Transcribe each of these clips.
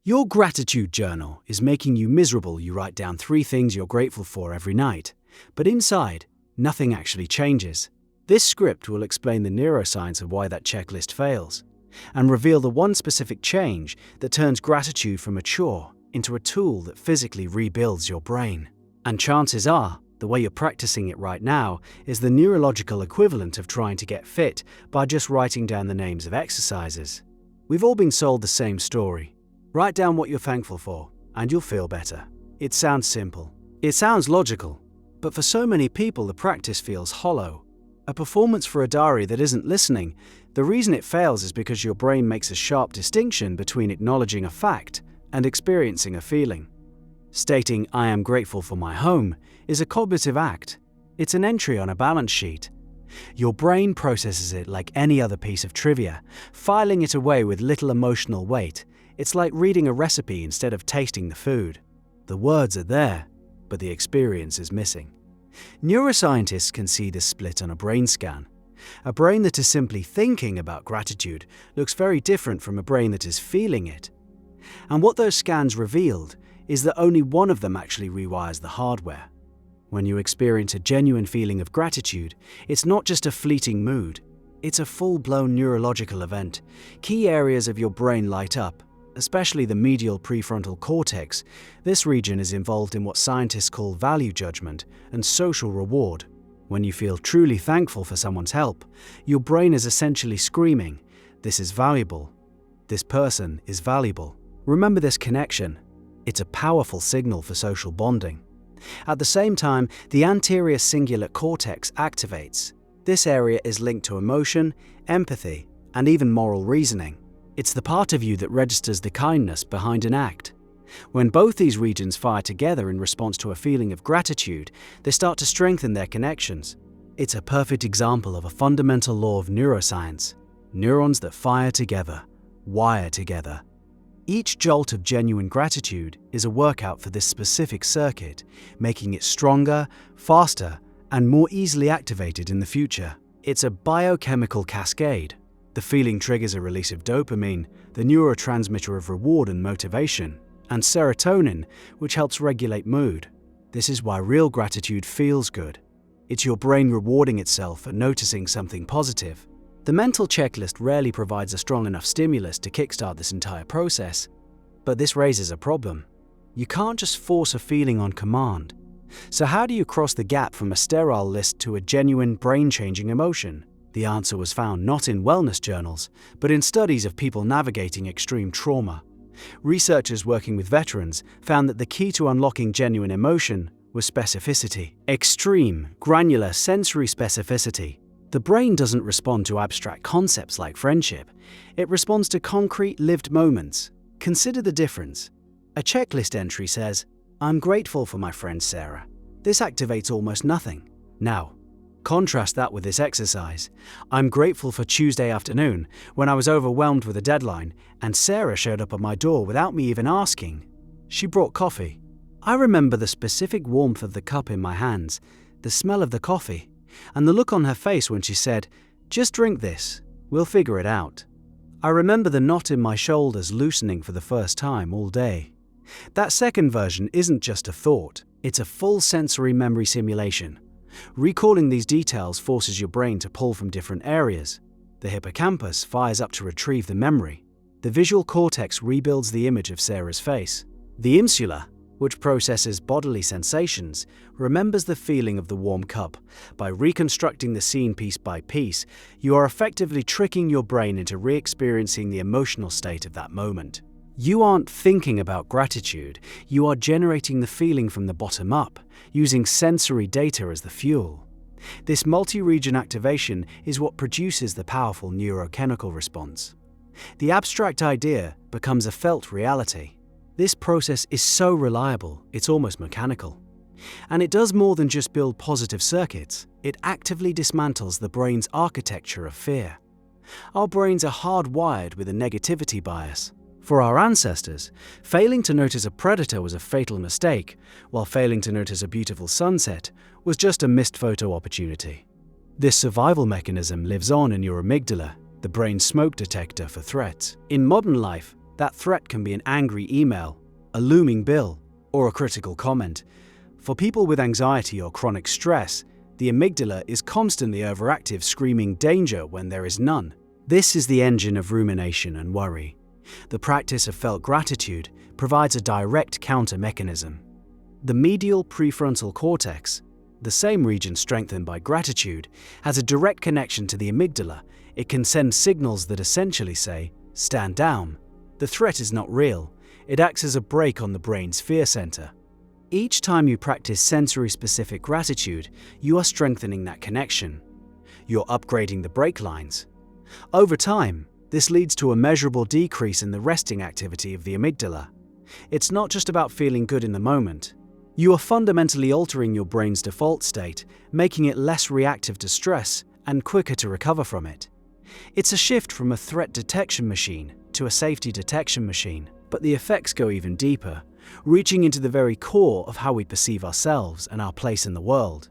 Your gratitude journal is making you miserable. You write down 3 things you're grateful for every night, but inside, nothing actually changes. This script will explain the neuroscience of why that checklist fails, and reveal the one specific change that turns gratitude from a chore into a tool that physically rebuilds your brain. And chances are, the way you're practicing it right now is the neurological equivalent of trying to get fit by just writing down the names of exercises. We've all been sold the same story. Write down what you're thankful for, and you'll feel better. It sounds simple. It sounds logical. But for so many people, the practice feels hollow. A performance for a diary that isn't listening. The reason it fails is because your brain makes a sharp distinction between acknowledging a fact and experiencing a feeling. Stating, "I am grateful for my home," is a cognitive act. It's an entry on a balance sheet. Your brain processes it like any other piece of trivia, filing it away with little emotional weight. It's like reading a recipe instead of tasting the food. The words are there, but the experience is missing. Neuroscientists can see this split on a brain scan. A brain that is simply thinking about gratitude looks very different from a brain that is feeling it. And what those scans revealed is that only one of them actually rewires the hardware. When you experience a genuine feeling of gratitude, it's not just a fleeting mood. It's a full-blown neurological event. Key areas of your brain light up, especially the medial prefrontal cortex. This region is involved in what scientists call value judgment and social reward. When you feel truly thankful for someone's help, your brain is essentially screaming, "This is valuable. This person is valuable." Remember this connection. It's a powerful signal for social bonding. At the same time, the anterior cingulate cortex activates. This area is linked to emotion, empathy, and even moral reasoning. It's the part of you that registers the kindness behind an act. When both these regions fire together in response to a feeling of gratitude, they start to strengthen their connections. It's a perfect example of a fundamental law of neuroscience. Neurons that fire together, wire together. Each jolt of genuine gratitude is a workout for this specific circuit, making it stronger, faster, and more easily activated in the future. It's a biochemical cascade. The feeling triggers a release of dopamine, the neurotransmitter of reward and motivation, and serotonin, which helps regulate mood. This is why real gratitude feels good. It's your brain rewarding itself for noticing something positive. The mental checklist rarely provides a strong enough stimulus to kickstart this entire process. But this raises a problem. You can't just force a feeling on command. So how do you cross the gap from a sterile list to a genuine brain-changing emotion? The answer was found not in wellness journals, but in studies of people navigating extreme trauma. Researchers working with veterans found that the key to unlocking genuine emotion was specificity. Extreme, granular sensory specificity. The brain doesn't respond to abstract concepts like friendship. It responds to concrete, lived moments. Consider the difference. A checklist entry says, "I'm grateful for my friend Sarah." This activates almost nothing. Now, contrast that with this exercise. I'm grateful for Tuesday afternoon when I was overwhelmed with a deadline and Sarah showed up at my door without me even asking. She brought coffee. I remember the specific warmth of the cup in my hands, the smell of the coffee, and the look on her face when she said, "Just drink this, we'll figure it out." I remember the knot in my shoulders loosening for the first time all day. That second version isn't just a thought, it's a full sensory memory simulation. Recalling these details forces your brain to pull from different areas. The hippocampus fires up to retrieve the memory. The visual cortex rebuilds the image of Sarah's face. The insula, which processes bodily sensations, remembers the feeling of the warm cup. By reconstructing the scene piece by piece, you are effectively tricking your brain into re-experiencing the emotional state of that moment. You aren't thinking about gratitude, you are generating the feeling from the bottom up, using sensory data as the fuel. This multi-region activation is what produces the powerful neurochemical response. The abstract idea becomes a felt reality. This process is so reliable, it's almost mechanical. And it does more than just build positive circuits, it actively dismantles the brain's architecture of fear. Our brains are hardwired with a negativity bias. For our ancestors, failing to notice a predator was a fatal mistake, while failing to notice a beautiful sunset was just a missed photo opportunity. This survival mechanism lives on in your amygdala, the brain's smoke detector for threats. In modern life, That threat can be an angry email, a looming bill, or a critical comment. For people with anxiety or chronic stress, the amygdala is constantly overactive, screaming danger when there is none. This is the engine of rumination and worry. The practice of felt gratitude provides a direct counter mechanism. The medial prefrontal cortex, the same region strengthened by gratitude, has a direct connection to the amygdala. It can send signals that essentially say, "Stand down." The threat is not real. It acts as a brake on the brain's fear center. Each time you practice sensory-specific gratitude, you are strengthening that connection. You're upgrading the brake lines. Over time, this leads to a measurable decrease in the resting activity of the amygdala. It's not just about feeling good in the moment. You are fundamentally altering your brain's default state, making it less reactive to stress and quicker to recover from it. It's a shift from a threat detection machine to a safety detection machine, but the effects go even deeper, reaching into the very core of how we perceive ourselves and our place in the world.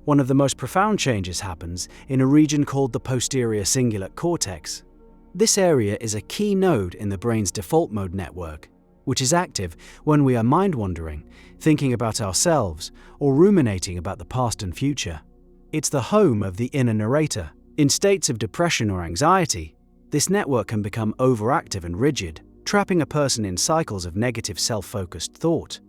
One of the most profound changes happens in a region called the posterior cingulate cortex. This area is a key node in the brain's default mode network, which is active when we are mind-wandering, thinking about ourselves, or ruminating about the past and future. It's the home of the inner narrator. In states of depression or anxiety, this network can become overactive and rigid, trapping a person in cycles of negative self-focused thought.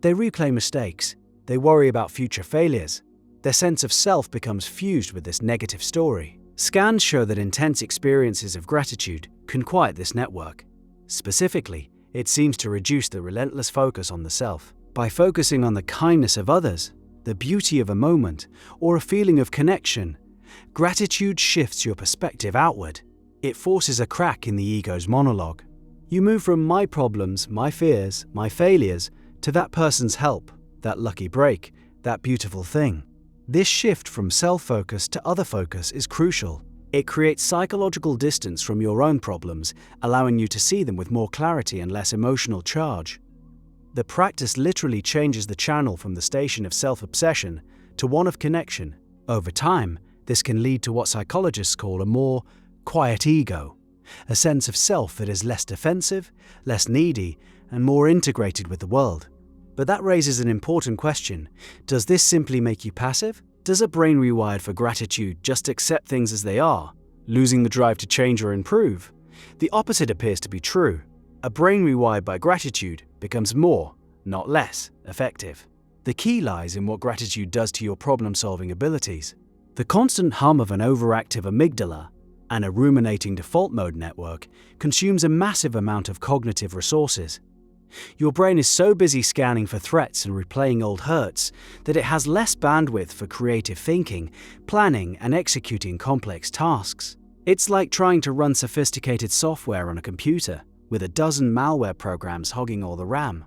They replay mistakes, they worry about future failures. Their sense of self becomes fused with this negative story. Scans show that intense experiences of gratitude can quiet this network. Specifically, it seems to reduce the relentless focus on the self. By focusing on the kindness of others, the beauty of a moment, or a feeling of connection, gratitude shifts your perspective outward. It forces a crack in the ego's monologue. You move from my problems, my fears, my failures, to that person's help, that lucky break, that beautiful thing. This shift from self-focus to other focus is crucial. It creates psychological distance from your own problems, allowing you to see them with more clarity and less emotional charge. The practice literally changes the channel from the station of self-obsession to one of connection. Over time, this can lead to what psychologists call a more quiet ego, a sense of self that is less defensive, less needy, and more integrated with the world. But that raises an important question. Does this simply make you passive? Does a brain rewired for gratitude just accept things as they are, losing the drive to change or improve? The opposite appears to be true. A brain rewired by gratitude becomes more, not less, effective. The key lies in what gratitude does to your problem-solving abilities. The constant hum of an overactive amygdala and a ruminating default mode network consumes a massive amount of cognitive resources. Your brain is so busy scanning for threats and replaying old hurts that it has less bandwidth for creative thinking, planning, and executing complex tasks. It's like trying to run sophisticated software on a computer, with a dozen malware programs hogging all the RAM.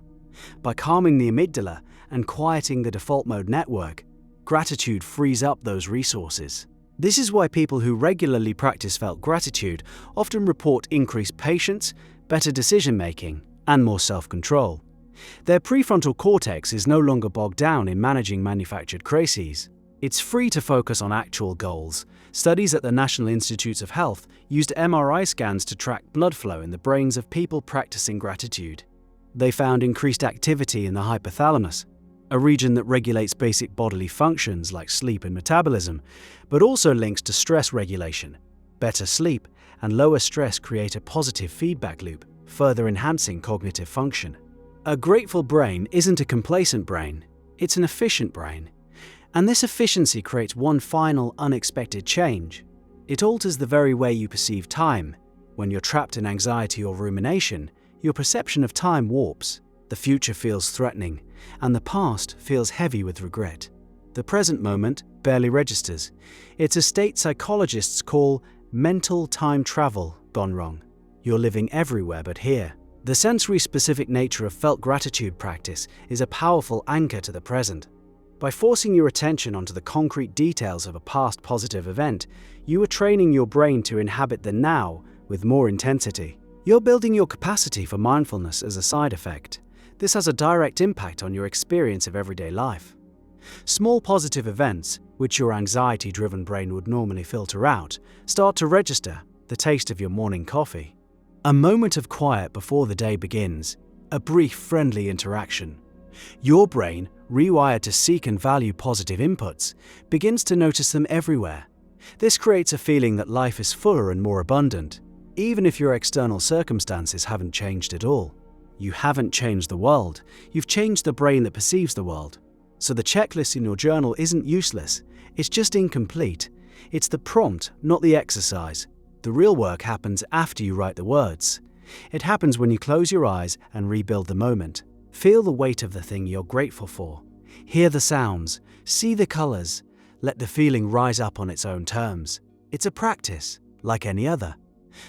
By calming the amygdala and quieting the default mode network, gratitude frees up those resources. This is why people who regularly practice felt gratitude often report increased patience, better decision-making, and more self-control. Their prefrontal cortex is no longer bogged down in managing manufactured crises. It's free to focus on actual goals. Studies at the National Institutes of Health used MRI scans to track blood flow in the brains of people practicing gratitude. They found increased activity in the hypothalamus, a region that regulates basic bodily functions like sleep and metabolism, but also links to stress regulation. Better sleep and lower stress create a positive feedback loop, further enhancing cognitive function. A grateful brain isn't a complacent brain, it's an efficient brain. And this efficiency creates one final, unexpected change. It alters the very way you perceive time. When you're trapped in anxiety or rumination, your perception of time warps. The future feels threatening, and the past feels heavy with regret. The present moment barely registers. It's a state psychologists call mental time travel gone wrong. You're living everywhere but here. The sensory-specific nature of felt gratitude practice is a powerful anchor to the present. By forcing your attention onto the concrete details of a past positive event, you are training your brain to inhabit the now with more intensity. You're building your capacity for mindfulness as a side effect. This has a direct impact on your experience of everyday life. Small positive events, which your anxiety-driven brain would normally filter out, start to register: the taste of your morning coffee, A moment of quiet before the day begins, a brief friendly interaction. Your brain, rewired to seek and value positive inputs, begins to notice them everywhere. This creates a feeling that life is fuller and more abundant, even if your external circumstances haven't changed at all. You haven't changed the world, you've changed the brain that perceives the world. So the checklist in your journal isn't useless, it's just incomplete. It's the prompt, not the exercise. The real work happens after you write the words. It happens when you close your eyes and rebuild the moment. Feel the weight of the thing you're grateful for. Hear the sounds, see the colors. Let the feeling rise up on its own terms. It's a practice, like any other.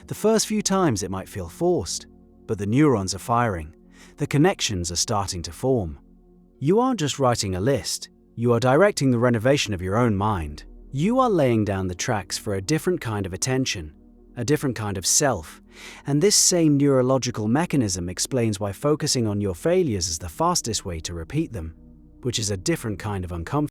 The first few times it might feel forced, but the neurons are firing. The connections are starting to form. You aren't just writing a list, you are directing the renovation of your own mind. You are laying down the tracks for a different kind of attention, a different kind of self, and this same neurological mechanism explains why focusing on your failures is the fastest way to repeat them, which is a different kind of uncomfortable.